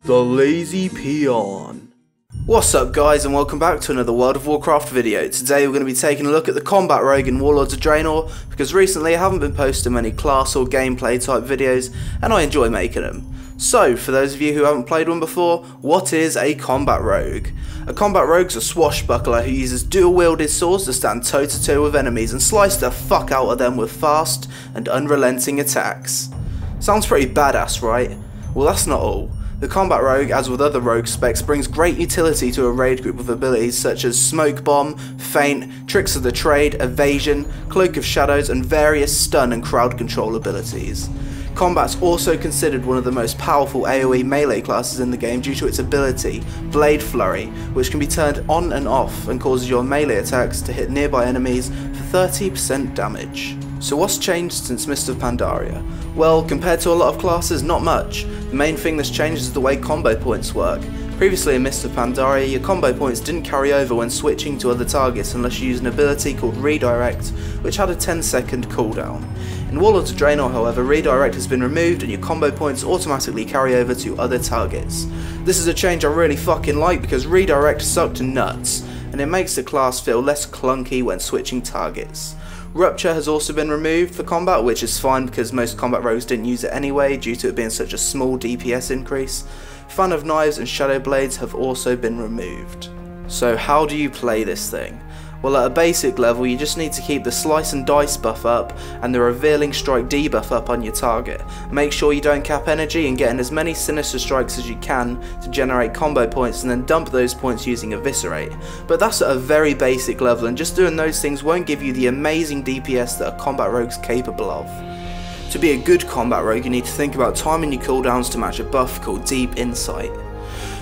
The Lazy Peon. What's up guys, and welcome back to another World of Warcraft video. Today we're going to be taking a look at the combat rogue in Warlords of Draenor, because recently I haven't been posting many class or gameplay type videos and I enjoy making them. So, for those of you who haven't played one before, what is a combat rogue? A combat rogue's a swashbuckler who uses dual-wielded swords to stand toe-to-toe with enemies and slice the fuck out of them with fast and unrelenting attacks. Sounds pretty badass, right? Well, that's not all. The combat rogue, as with other rogue specs, brings great utility to a raid group with abilities such as smoke bomb, feint, tricks of the trade, evasion, cloak of shadows, and various stun and crowd control abilities. Combat's also considered one of the most powerful AoE melee classes in the game due to its ability, Blade Flurry, which can be turned on and off and causes your melee attacks to hit nearby enemies for 30% damage. So what's changed since Mist of Pandaria? Well, compared to a lot of classes, not much. The main thing that's changed is the way combo points work. Previously in Mist of Pandaria, your combo points didn't carry over when switching to other targets unless you used an ability called Redirect, which had a 10-second cooldown. In Warlords of Draenor, however, Redirect has been removed and your combo points automatically carry over to other targets. This is a change I really fucking like because Redirect sucked nuts, and it makes the class feel less clunky when switching targets. Rupture has also been removed for combat, which is fine because most combat rogues didn't use it anyway due to it being such a small DPS increase. Fan of Knives and Shadow Blades have also been removed. So how do you play this thing? Well, at a basic level you just need to keep the Slice and Dice buff up and the Revealing Strike debuff up on your target. Make sure you don't cap energy and get in as many Sinister Strikes as you can to generate combo points and then dump those points using Eviscerate. But that's at a very basic level, and just doing those things won't give you the amazing DPS that a combat rogue's capable of. To be a good combat rogue you need to think about timing your cooldowns to match a buff called Deep Insight.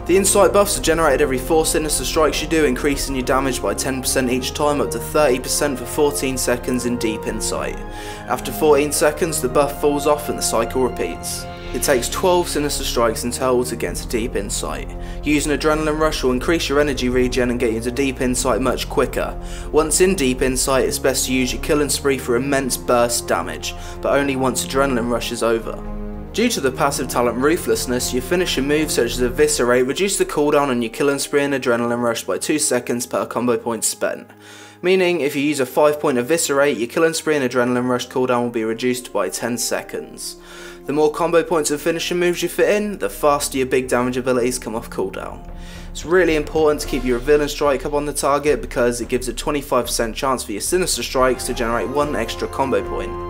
The insight buffs are generated every 4 Sinister Strikes you do, increasing your damage by 10% each time, up to 30% for 14 seconds in Deep Insight. After 14 seconds the buff falls off and the cycle repeats. It takes 12 Sinister Strikes in total to get to Deep Insight. Using Adrenaline Rush will increase your energy regen and get you into Deep Insight much quicker. Once in Deep Insight, it's best to use your Killing Spree for immense burst damage, but only once Adrenaline Rush is over. Due to the passive talent Ruthlessness, your finisher moves such as Eviscerate reduce the cooldown on your Killing Spree and Adrenaline Rush by 2 seconds per combo point spent. Meaning, if you use a 5-point Eviscerate, your Killing Spree and Adrenaline Rush cooldown will be reduced by 10 seconds. The more combo points and finisher moves you fit in, the faster your big damage abilities come off cooldown. It's really important to keep your Revealing Strike up on the target because it gives a 25% chance for your Sinister Strikes to generate 1 extra combo point.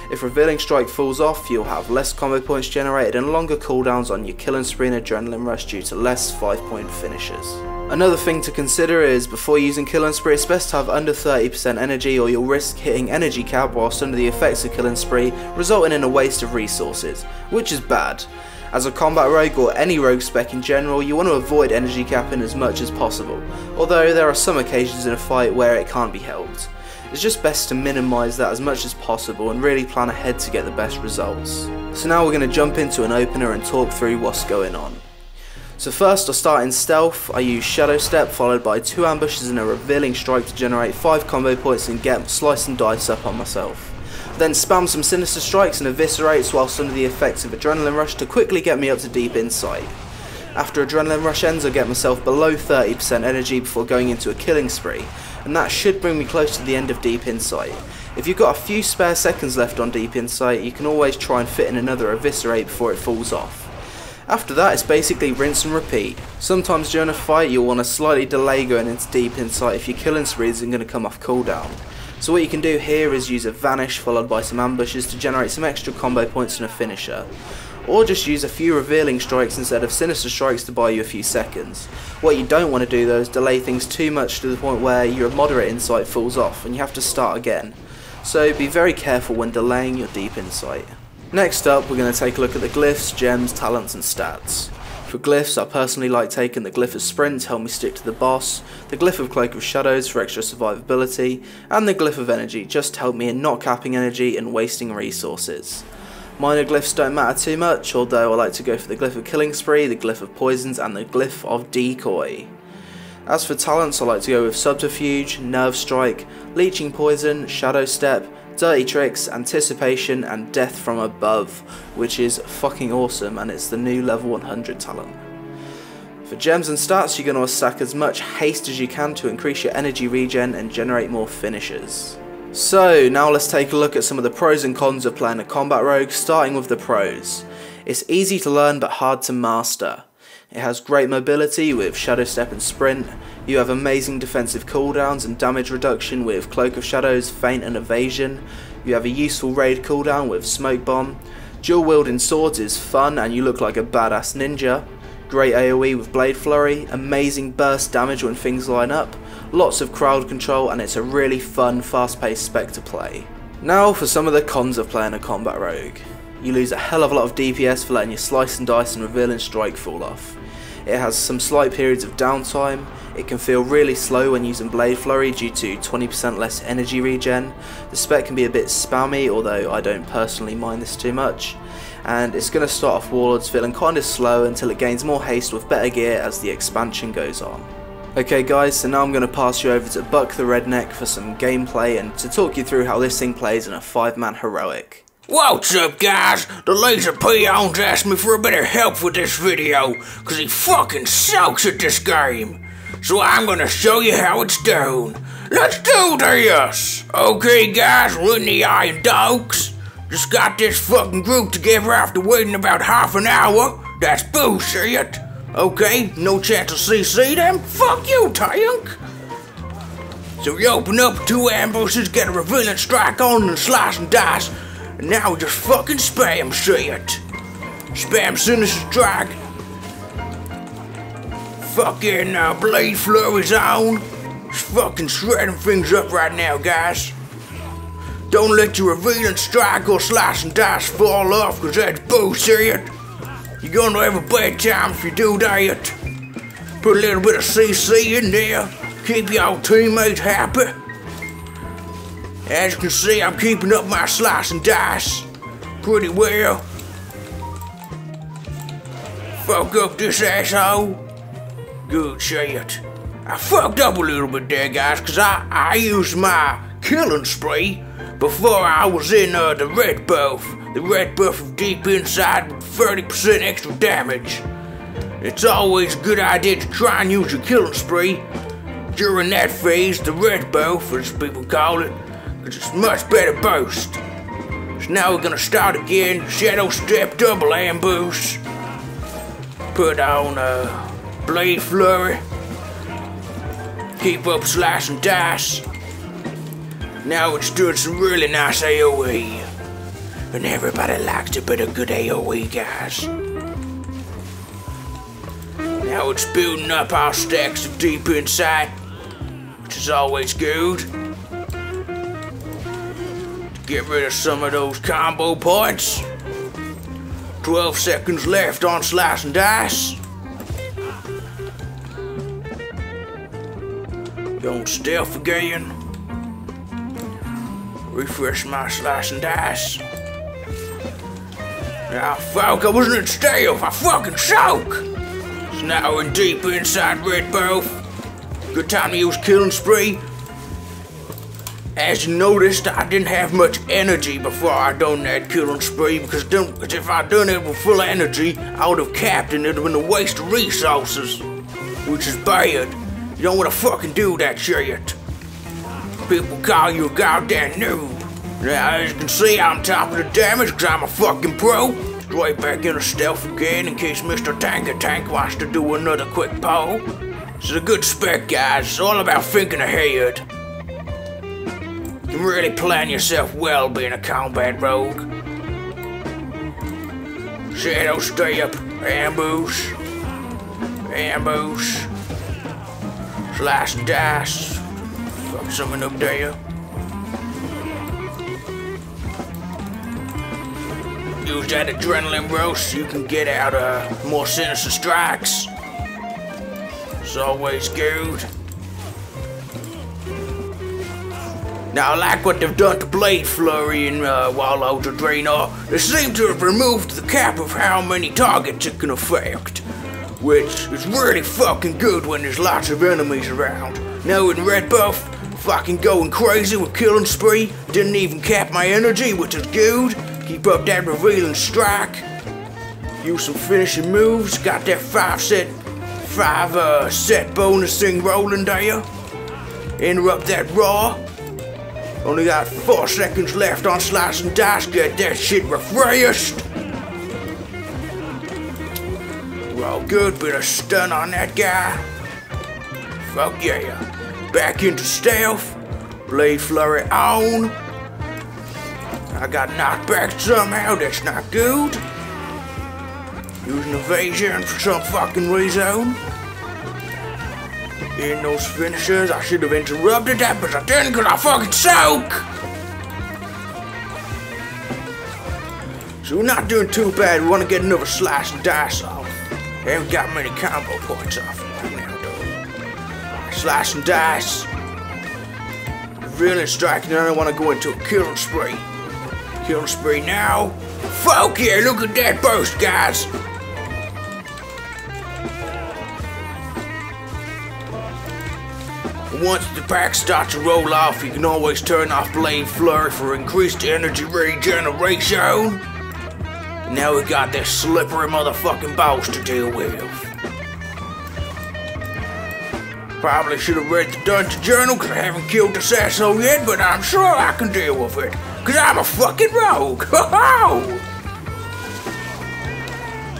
If Revealing Strike falls off, you'll have less combo points generated and longer cooldowns on your Killing Spree and Adrenaline Rush due to less 5-point finishers. Another thing to consider is, before using Killing Spree, it's best to have under 30% energy or you'll risk hitting energy cap whilst under the effects of Killing Spree, resulting in a waste of resources, which is bad. As a combat rogue or any rogue spec in general, you want to avoid energy capping as much as possible, although there are some occasions in a fight where it can't be helped. It's just best to minimise that as much as possible and really plan ahead to get the best results. So now we're going to jump into an opener and talk through what's going on. So first I'll start in stealth. I use Shadow Step followed by 2 ambushes and a Revealing Strike to generate 5 combo points and get Slice and Dice up on myself. Then spam some Sinister Strikes and Eviscerates whilst under the effects of Adrenaline Rush to quickly get me up to Deep Insight. After Adrenaline Rush ends, I get myself below 30% energy before going into a Killing Spree, and that should bring me close to the end of Deep Insight. If you've got a few spare seconds left on Deep Insight, you can always try and fit in another Eviscerate before it falls off. After that, it's basically rinse and repeat. Sometimes during a fight you'll want to slightly delay going into Deep Insight if your Killing Spree isn't going to come off cooldown. So what you can do here is use a Vanish followed by some ambushes to generate some extra combo points and a finisher. Or just use a few Revealing Strikes instead of Sinister Strikes to buy you a few seconds. What you don't want to do though is delay things too much to the point where your Moderate Insight falls off and you have to start again. So be very careful when delaying your Deep Insight. Next up, we're going to take a look at the glyphs, gems, talents and stats. For glyphs, I personally like taking the glyph of Sprint to help me stick to the boss, the glyph of Cloak of Shadows for extra survivability, and the glyph of Energy just to help me in not capping energy and wasting resources. Minor glyphs don't matter too much, although I like to go for the glyph of Killing Spree, the glyph of Poisons and the glyph of Decoy. As for talents, I like to go with Subterfuge, Nerve Strike, Leeching Poison, Shadow Step, dirty tricks, anticipation, and death from above, which is fucking awesome, and it's the new level 100 talent. For gems and stats, you're going to stack as much haste as you can to increase your energy regen and generate more finishes. So now let's take a look at some of the pros and cons of playing a combat rogue, starting with the pros. It's easy to learn but hard to master. It has great mobility with Shadow Step and Sprint. You have amazing defensive cooldowns and damage reduction with Cloak of Shadows, Feint and Evasion. You have a useful raid cooldown with Smoke Bomb. Dual wielding swords is fun and you look like a badass ninja. Great AoE with Blade Flurry, amazing burst damage when things line up, lots of crowd control, and it's a really fun, fast-paced spec to play. Now for some of the cons of playing a combat rogue. You lose a hell of a lot of DPS for letting your slice and dice and revealing strike fall off. It has some slight periods of downtime. It can feel really slow when using Blade Flurry due to 20% less energy regen. The spec can be a bit spammy, although I don't personally mind this too much. And it's going to start off Warlords feeling kind of slow until it gains more haste with better gear as the expansion goes on. Okay guys, so now I'm going to pass you over to Buck the Redneck for some gameplay and to talk you through how this thing plays in a 5-man heroic. What's up guys, the laser peons asked me for a bit of help with this video, cause he fucking sucks at this game. So I'm gonna show you how it's done. Let's do this! Okay guys, we're in the Iron Dogs. Just got this fucking group together after waiting about half an hour. That's bullshit. Okay, no chance to CC them? Fuck you, tank! So we open up 2 ambushes, get a revealing strike on and slice and dice. And now we just fucking spam shit. Spam sinister strike. Fucking Blade Flurry's on. Just fucking shredding things up right now, guys. Don't let your revealing strike or slice and dice fall off, cause that's bullshit. You're gonna have a bad time if you do that. Put a little bit of CC in there. Keep your teammates happy. As you can see, I'm keeping up my slice and dice pretty well. Fuck up this asshole. Good shit. I fucked up a little bit there, guys, cause I used my killing spree before I was in the red buff. The red buff of deep inside with 30% extra damage. It's always a good idea to try and use your killing spree during that phase, the red buff, as people call it. It's much better boost. So now we're gonna start again. Shadow Step, double ambush. Put on Blade Flurry. Keep up slice and dice. Now it's doing some really nice AoE. And everybody likes a bit of good AoE, guys. Now it's building up our stacks of deep insight, which is always good. Get rid of some of those combo points. 12 seconds left on slice and dice. Going stealth again. Refresh my slice and dice. Ah, fuck, I wasn't in stealth, I fucking suck! So now we're in deep inside red buff. Good time to use killing spree. As you noticed, I didn't have much energy before I done that killing spree, because if I'd done it with full energy, I would have capped and it would have been a waste of resources. Which is bad. You don't want to fucking do that shit. People call you a goddamn noob. Now, as you can see, I'm top of the damage because I'm a fucking pro. Straight back into stealth again in case Mr. Tank wants to do another quick poll. This is a good spec, guys. It's all about thinking ahead. You can really plan yourself well being a combat rogue. Shadow Step, ambush, ambush, slice and dice. Fuck something up there. Use that adrenaline rush so you can get out more sinister strikes. It's always good. Now, I like what they've done to Blade Flurry in Warlords of Draenor. They seem to have removed the cap of how many targets it can affect, which is really fucking good when there's lots of enemies around. Now in red buff, Fucking going crazy with killing spree. Didn't even cap my energy, which is good. Keep up that revealing strike. Use some finishing moves. Got that 5 set bonus thing rolling there. Interrupt that raw. Only got 4 seconds left on slice and dice. Get that shit refreshed. We're all good. Bit of stun on that guy. Fuck yeah. Back into stealth. Blade flurry on. I got knocked back somehow. That's not good. Using evasion for some fucking reason. In those finishers, I should have interrupted that, but I didn't because I fucking suck. So we're not doing too bad. We want to get another slice and dice off. Haven't got many combo points off right now, though. Slice and dice. Revealing strike, and then I want to go into a killing spree. Killing spree now. Fuck yeah, look at that burst, guys. Once the pack starts to roll off, you can always turn off Blade Flurry for increased energy regeneration. And now we got this slippery motherfucking boss to deal with. Probably should have read the dungeon journal because I haven't killed this asshole yet, but I'm sure I can deal with it. Because I'm a fucking rogue. Ho-ho!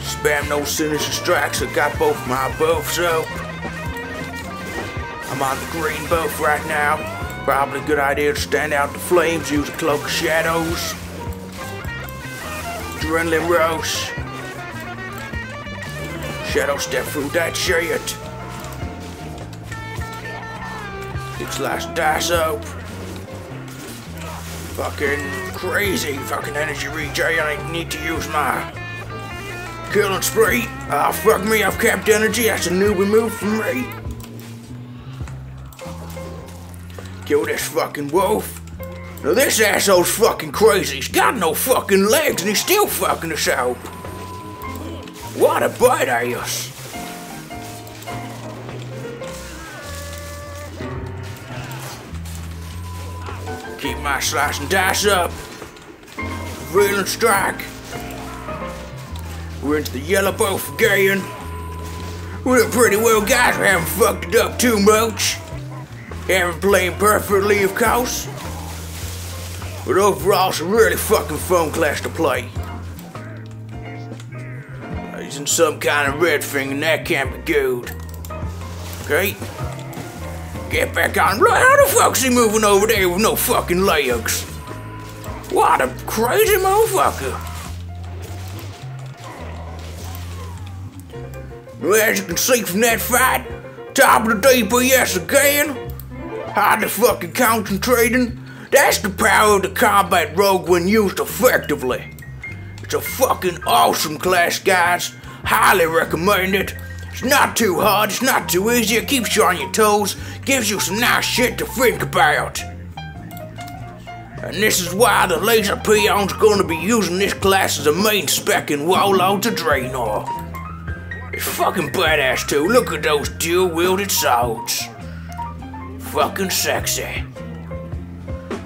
Spam those sinister strikes. I got both my buffs up. I'm on the green buff right now. Probably a good idea to stand out the flames, use a cloak of shadows. Adrenaline rush. Shadow step through that shit. Get slice dice up. Fucking crazy fucking energy regen. I need to use my killing spree. Ah, fuck me, I've capped energy. That's a newbie move for me. Kill this fucking wolf. Now this asshole's fucking crazy. He's got no fucking legs and he's still fucking us out. What a badass. Keep my slice and dice up. Revealing strike. We're into the yellow buff again. We're doing pretty well, guys. We haven't fucked it up too much. Haven't played perfectly, of course. But overall, it's a really fucking fun class to play. Using some kind of red thing, and that can't be good. Okay. Get back on. Look, how the fuck's he moving over there with no fucking legs? What a crazy motherfucker. Well, as you can see from that fight, top of the DPS again. Highly fucking concentrating. That's the power of the combat rogue when used effectively. It's a fucking awesome class, guys. Highly recommend it. It's not too hard, it's not too easy, it keeps you on your toes, gives you some nice shit to think about. And this is why the laser peon's gonna be using this class as a main spec in Warlords of Draenor. It's fucking badass too, look at those dual-wielded swords. Fucking sexy.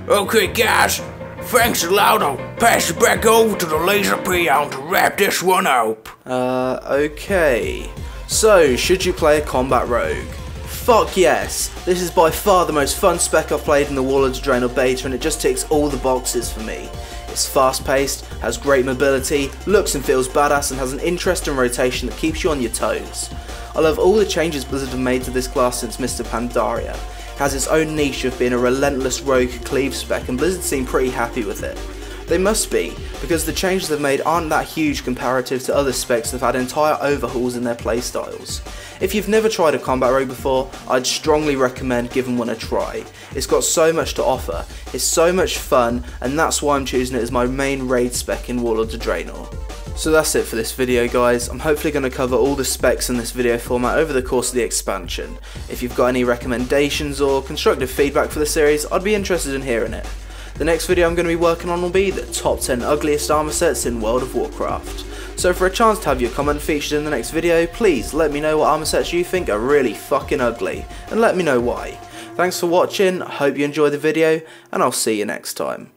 Okay guys, thanks a lot. I'll pass it back over to the laser peon to wrap this one up. Okay. So, should you play a combat rogue? Fuck yes! This is by far the most fun spec I've played in the Warlords of Draenor beta, and it just ticks all the boxes for me. It's fast paced, has great mobility, looks and feels badass, and has an interesting rotation that keeps you on your toes. I love all the changes Blizzard have made to this class since Mr. Pandaria. It has its own niche of being a relentless rogue cleave spec, and Blizzard seem pretty happy with it. They must be, because the changes they've made aren't that huge comparative to other specs that have had entire overhauls in their playstyles. If you've never tried a combat rogue before, I'd strongly recommend giving one a try. It's got so much to offer, it's so much fun, and that's why I'm choosing it as my main raid spec in Warlords of Draenor. So that's it for this video guys. I'm hopefully going to cover all the specs in this video format over the course of the expansion. If you've got any recommendations or constructive feedback for the series, I'd be interested in hearing it. The next video I'm going to be working on will be the top 10 ugliest armor sets in World of Warcraft. So for a chance to have your comment featured in the next video, please let me know what armor sets you think are really fucking ugly, and let me know why. Thanks for watching, I hope you enjoyed the video, and I'll see you next time.